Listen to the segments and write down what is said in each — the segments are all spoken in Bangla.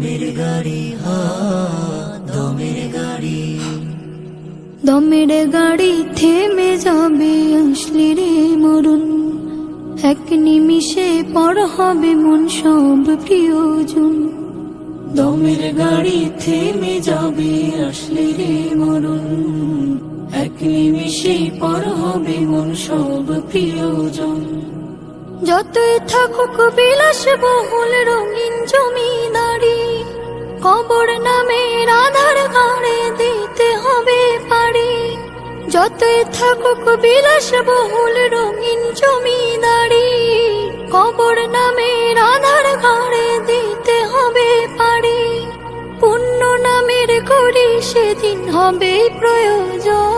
দমের গাড়ি দমের গাড়ি, দমের গাড়ি থেমে যাবে আসলে রে মরুন, এক নিমিষে পর হবে মন সব প্রিয়জন। দমের গাড়ি থেমে যাবে আসলে রে মরুন, এক নিমিষে পর হবে মন সব প্রিয়জন। যতই থাকুক বিলাস বহুল রঙিন জমিদারি, কবর নামের আধার ঘাড়ে দিতে হবে পারি। যতই থাকুক বিলাস বহুল রঙিন জমিদারি, কবর নামের আধার ঘাড়ে দিতে হবে পারি। পুণ্য নামের করি সেদিন হবে প্রয়োজন।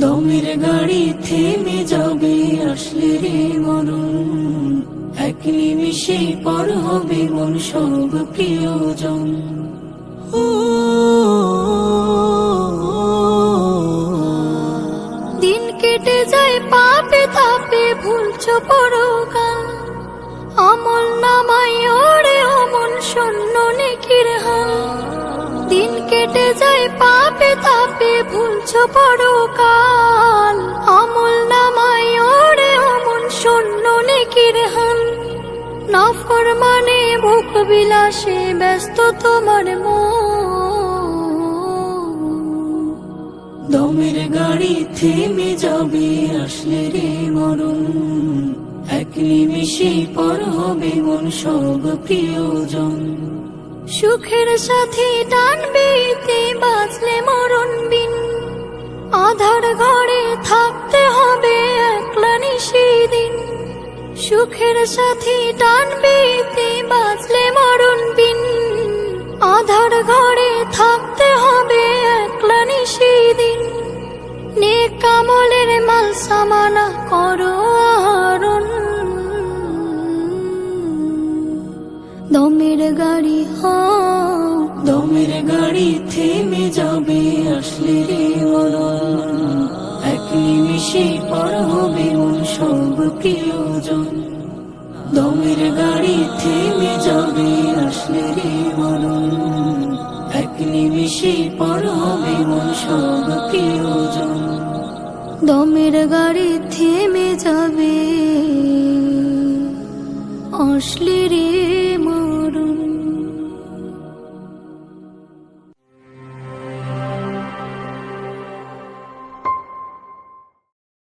দমের গাড়ি থেমে যাবে আসলে রে মরুন, এক নিমিষে পর হবে মন সব প্রিয়জন। দিন কেটে যায় পাপে তাপে ভুলছো পরকাল, আমল নামাই ওরে অমন শূন্য নেকির হাল। দিন কেটে যায় পাপে তাপে ভুলছো পরকাল, আমল নামাই ওরে অমন শূন্য নেকির হাল। নাফরমানে ভোগ বিলাসে ব্যস্ত তোমার মন। দমের গাড়ি থেমে যাবে আসলে রে মরুন, এক নিমিষে পর হবে মন সব প্রিয়জন। সুখের সাথে টানবিতে বাঁচলে মরণ বিন, আধার ঘরে থাকতে হবে একলা নিশিদিন। সুখের সাথে টানবিতে বাঁচলে মরণ বিন, আধার ঘরে থাকতে হবে একলা নিশিদিন। নেক আমলের মাল সামানা করো আহরণ। দমের গাড়ি দমের গাড়ি থেমে যাবে আসলে রে মরুন, এক নিমিষে পর হবে মন সব প্রিয়জন। দমের গাড়ি থেমে যাবে আসলে রে মরুন, এক নিমিষে পর হবে মন সব প্রিয়জন। দমের গাড়ি থেমে যাবে আসলে রে